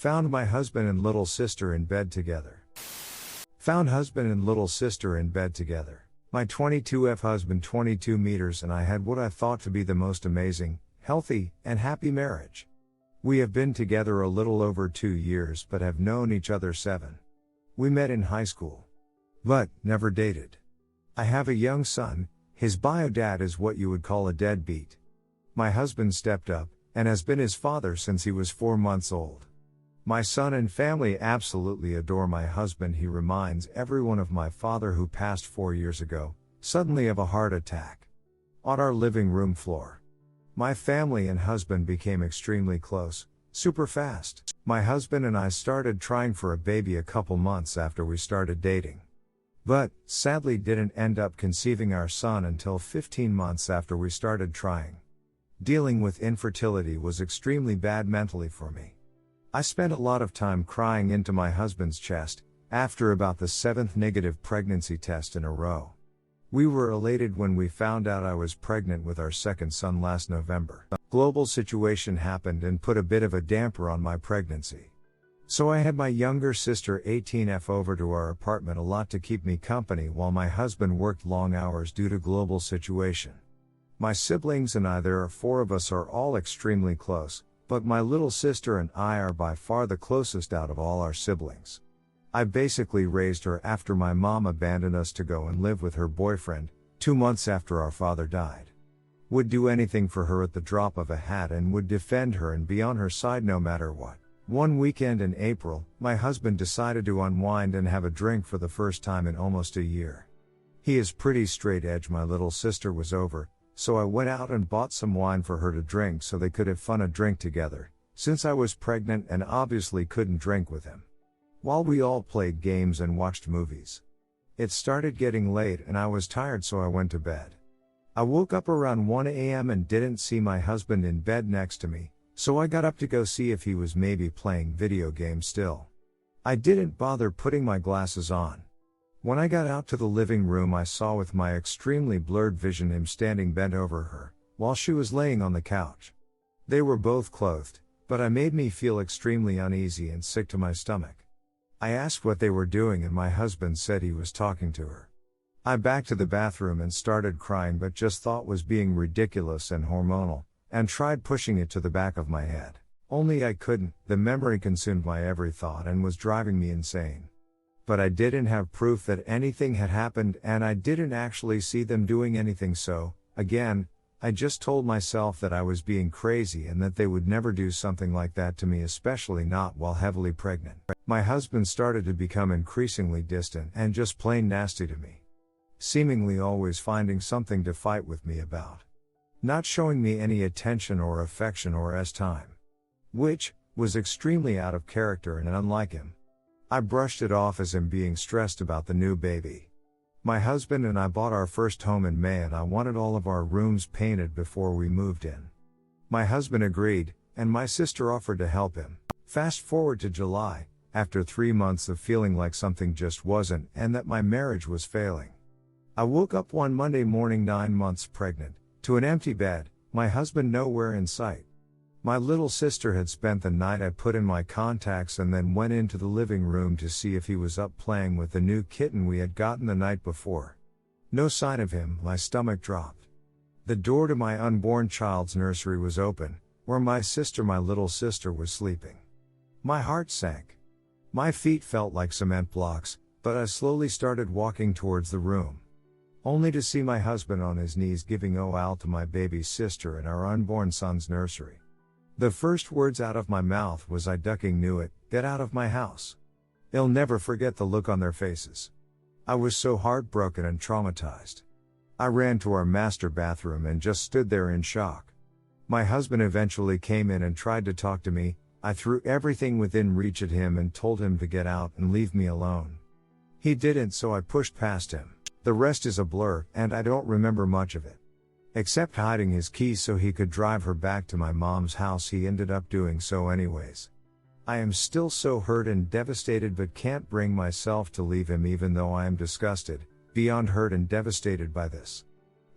Found my husband and little sister in bed together. Found husband and little sister in bed together. My 22F husband 22 meters and I had what I thought to be the most amazing, healthy, and happy marriage. We have been together a little over 2 years but have known each other 7. We met in high school. But, never dated. I have a young son, his bio dad is what you would call a deadbeat. My husband stepped up, and has been his father since he was 4 months old. My son and family absolutely adore my husband. He reminds everyone of my father who passed 4 years ago, suddenly of a heart attack. On our living room floor. My family and husband became extremely close, super fast. My husband and I started trying for a baby a couple months after we started dating. But, sadly didn't end up conceiving our son until 15 months after we started trying. Dealing with infertility was extremely bad mentally for me. I spent a lot of time crying into my husband's chest, after about the 7th negative pregnancy test in a row. We were elated when we found out I was pregnant with our second son last November. A global situation happened and put a bit of a damper on my pregnancy. So I had my younger sister 18F over to our apartment a lot to keep me company while my husband worked long hours due to global situation. My siblings and I, there are 4 of us, are all extremely close. But my little sister and I are by far the closest out of all our siblings. I basically raised her after my mom abandoned us to go and live with her boyfriend, 2 months after our father died. Would do anything for her at the drop of a hat and would defend her and be on her side no matter what. One weekend in April, my husband decided to unwind and have a drink for the first time in almost a year. He is pretty straight edge. My little sister was over, so I went out and bought some wine for her to drink so they could have fun a drink together, since I was pregnant and obviously couldn't drink with him. While we all played games and watched movies. It started getting late and I was tired, so I went to bed. I woke up around 1 a.m. and didn't see my husband in bed next to me, so I got up to go see if he was maybe playing video games still. I didn't bother putting my glasses on. When I got out to the living room, I saw with my extremely blurred vision him standing bent over her, while she was laying on the couch. They were both clothed, but it made me feel extremely uneasy and sick to my stomach. I asked what they were doing and my husband said he was talking to her. I backed to the bathroom and started crying, but just thought was being ridiculous and hormonal, and tried pushing it to the back of my head. Only I couldn't. The memory consumed my every thought and was driving me insane. But I didn't have proof that anything had happened and I didn't actually see them doing anything, so, again, I just told myself that I was being crazy and that they would never do something like that to me, especially not while heavily pregnant. My husband started to become increasingly distant and just plain nasty to me. Seemingly always finding something to fight with me about. Not showing me any attention or affection or time. Which was extremely out of character and unlike him. I brushed it off as him being stressed about the new baby. My husband and I bought our first home in May and I wanted all of our rooms painted before we moved in. My husband agreed, and my sister offered to help him. Fast forward to July, after 3 months of feeling like something just wasn't and that my marriage was failing. I woke up one Monday morning 9 months pregnant, to an empty bed, my husband nowhere in sight. My little sister had spent the night. I put in my contacts and then went into the living room to see if he was up playing with the new kitten we had gotten the night before. No sign of him. My stomach dropped. The door to my unborn child's nursery was open, where my little sister was sleeping. My heart sank. My feet felt like cement blocks, but I slowly started walking towards the room. Only to see my husband on his knees giving OL to my baby sister in our unborn son's nursery. The first words out of my mouth was, "I ducking knew it, get out of my house." I'll never forget the look on their faces. I was so heartbroken and traumatized. I ran to our master bathroom and just stood there in shock. My husband eventually came in and tried to talk to me. I threw everything within reach at him and told him to get out and leave me alone. He didn't, so I pushed past him. The rest is a blur, and I don't remember much of it. Except hiding his keys so he could drive her back to my mom's house. He ended up doing so anyways. I am still so hurt and devastated, but can't bring myself to leave him, even though I am disgusted, beyond hurt and devastated by this.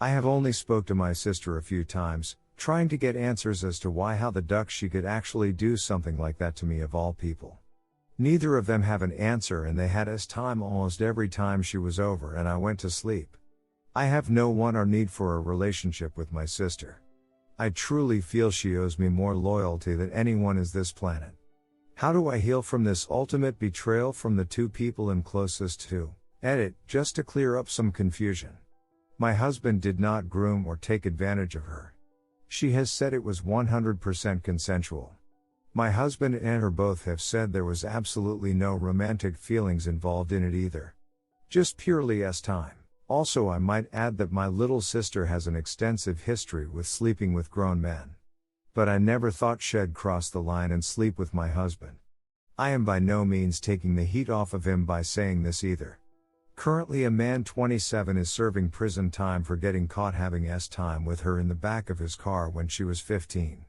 I have only spoke to my sister a few times, trying to get answers as to why how the duck she could actually do something like that to me of all people. Neither of them have an answer, and they had us time almost every time she was over and I went to sleep. I have no want or need for a relationship with my sister. I truly feel she owes me more loyalty than anyone is this planet. How do I heal from this ultimate betrayal from the two people I'm closest to? Edit, just to clear up some confusion. My husband did not groom or take advantage of her. She has said it was 100% consensual. My husband and her both have said there was absolutely no romantic feelings involved in it either. Just purely time. Also, I might add that my little sister has an extensive history with sleeping with grown men. But I never thought she'd cross the line and sleep with my husband. I am by no means taking the heat off of him by saying this either. Currently, a man 27 is serving prison time for getting caught having time with her in the back of his car when she was 15.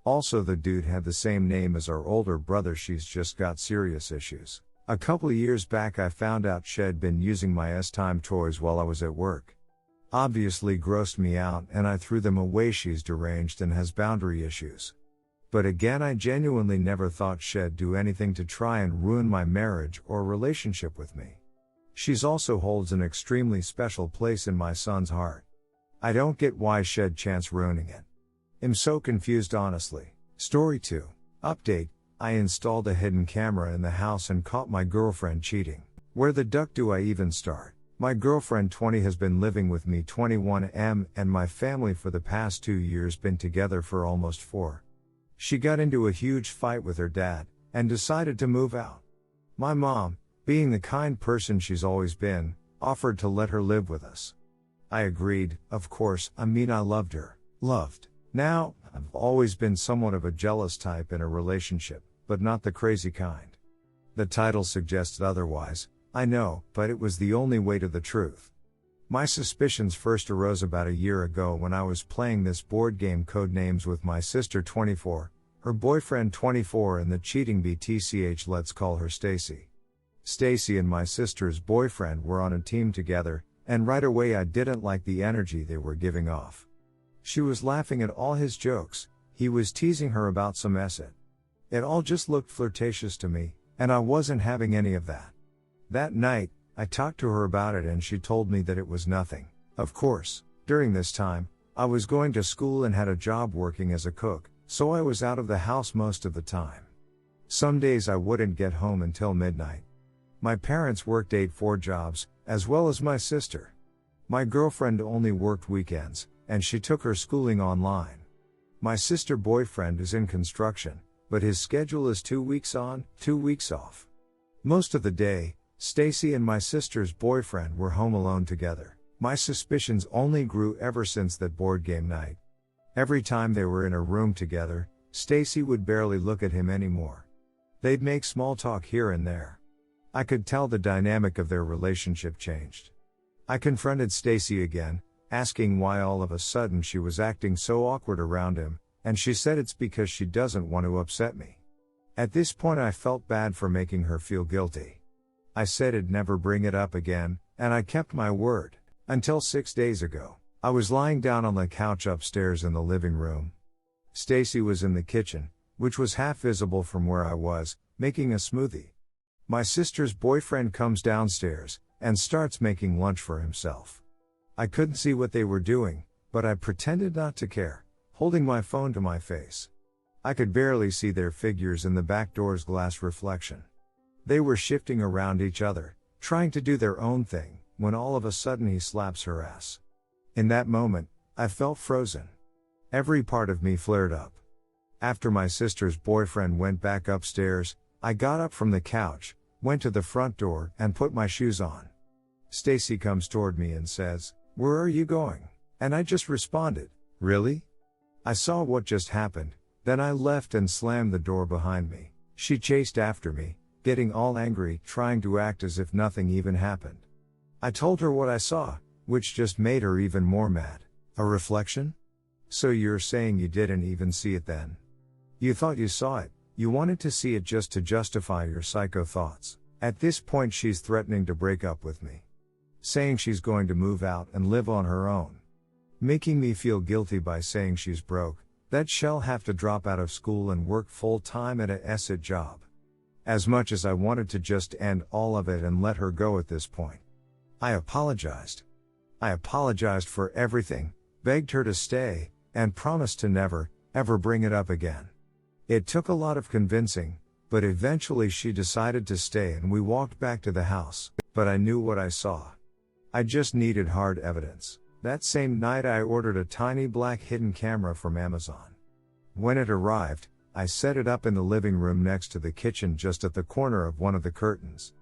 Also, the dude had the same name as our older brother. She's just got serious issues. A couple of years back I found out she'd been using my time toys while I was at work. Obviously grossed me out and I threw them away. She's deranged and has boundary issues. But again, I genuinely never thought she'd do anything to try and ruin my marriage or relationship with me. She's also holds an extremely special place in my son's heart. I don't get why she'd chance ruining it. I'm so confused honestly. Story 2. Update. I installed a hidden camera in the house and caught my girlfriend cheating. Where the duck do I even start? My girlfriend 20 has been living with me 21 and my family for the past 2 years, been together for almost 4. She got into a huge fight with her dad and decided to move out. My mom, being the kind person she's always been, offered to let her live with us. I agreed, of course. I loved her. Now, I've always been somewhat of a jealous type in a relationship, but not the crazy kind. The title suggests otherwise, I know, but it was the only way to the truth. My suspicions first arose about a year ago when I was playing this board game Codenames with my sister 24, her boyfriend 24 and the cheating BTCH, let's call her Stacy. Stacy and my sister's boyfriend were on a team together, and right away I didn't like the energy they were giving off. She was laughing at all his jokes, he was teasing her about some acid. It all just looked flirtatious to me, and I wasn't having any of that. That night, I talked to her about it and she told me that it was nothing. Of course, during this time, I was going to school and had a job working as a cook, so I was out of the house most of the time. Some days I wouldn't get home until midnight. My parents worked 8-4 jobs, as well as my sister. My girlfriend only worked weekends, and she took her schooling online. My sister boyfriend is in construction, but his schedule is 2 weeks on, 2 weeks off. Most of the day, Stacy and my sister's boyfriend were home alone together. My suspicions only grew ever since that board game night. Every time they were in a room together, Stacy would barely look at him anymore. They'd make small talk here and there. I could tell the dynamic of their relationship changed. I confronted Stacy again, asking why all of a sudden she was acting so awkward around him, and she said it's because she doesn't want to upset me. At this point I felt bad for making her feel guilty. I said I'd never bring it up again, and I kept my word. Until 6 days ago, I was lying down on the couch upstairs in the living room. Stacy was in the kitchen, which was half visible from where I was, making a smoothie. My sister's boyfriend comes downstairs, and starts making lunch for himself. I couldn't see what they were doing, but I pretended not to care, holding my phone to my face. I could barely see their figures in the back door's glass reflection. They were shifting around each other, trying to do their own thing, when all of a sudden he slaps her ass. In that moment, I felt frozen. Every part of me flared up. After my sister's boyfriend went back upstairs, I got up from the couch, went to the front door, and put my shoes on. Stacy comes toward me and says, "Where are you going?" And I just responded, "Really?" I saw what just happened, then I left and slammed the door behind me. She chased after me, getting all angry, trying to act as if nothing even happened. I told her what I saw, which just made her even more mad. A reflection? So you're saying you didn't even see it then? You thought you saw it, you wanted to see it just to justify your psycho thoughts. At this point she's threatening to break up with me. Saying she's going to move out and live on her own. making me feel guilty by saying she's broke, that she'll have to drop out of school and work full-time at a aita job. As much as I wanted to just end all of it and let her go at this point. I apologized. I apologized for everything, begged her to stay, and promised to never, ever bring it up again. It took a lot of convincing, but eventually she decided to stay and we walked back to the house, but I knew what I saw. I just needed hard evidence. That same night I ordered a tiny black hidden camera from Amazon. When it arrived, I set it up in the living room next to the kitchen just at the corner of one of the curtains.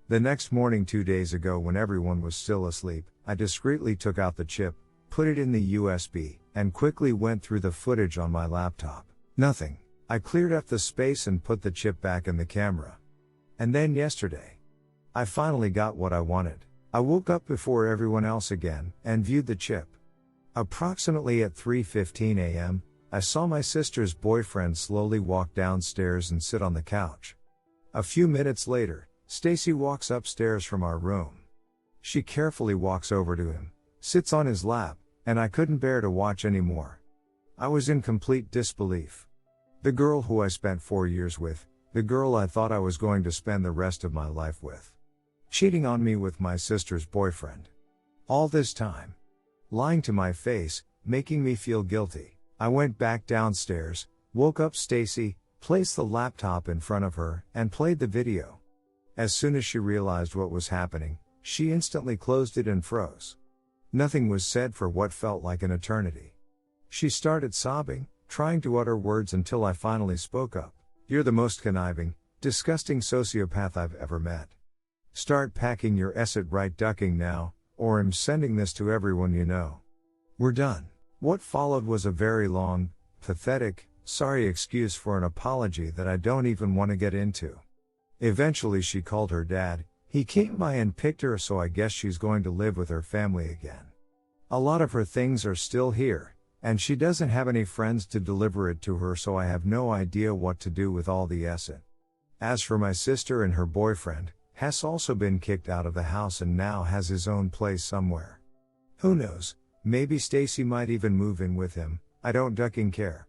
The next morning 2 days ago when everyone was still asleep, I discreetly took out the chip, put it in the USB, and quickly went through the footage on my laptop. Nothing. I cleared up the space and put the chip back in the camera. And then yesterday, I finally got what I wanted. I woke up before everyone else again, and viewed the chip. Approximately at 3:15 a.m., I saw my sister's boyfriend slowly walk downstairs and sit on the couch. A few minutes later, Stacy walks upstairs from our room. She carefully walks over to him, sits on his lap, and I couldn't bear to watch anymore. I was in complete disbelief. The girl who I spent 4 years with, the girl I thought I was going to spend the rest of my life with. Cheating on me with my sister's boyfriend. All this time. Lying to my face, making me feel guilty. I went back downstairs, woke up Stacy, placed the laptop in front of her, and played the video. As soon as she realized what was happening, she instantly closed it and froze. Nothing was said for what felt like an eternity. She started sobbing, trying to utter words until I finally spoke up. "You're the most conniving, disgusting sociopath I've ever met. Start packing your asset right ducking now, or I'm sending this to everyone you know. We're done." What followed was a very long, pathetic, sorry excuse for an apology that I don't even want to get into. Eventually she called her dad, he came by and picked her, so I guess she's going to live with her family again. A lot of her things are still here, and she doesn't have any friends to deliver it to her, so I have no idea what to do with all the asset. As for my sister and her boyfriend, has also been kicked out of the house and now has his own place somewhere. Who knows, maybe Stacy might even move in with him, I don't ducking care.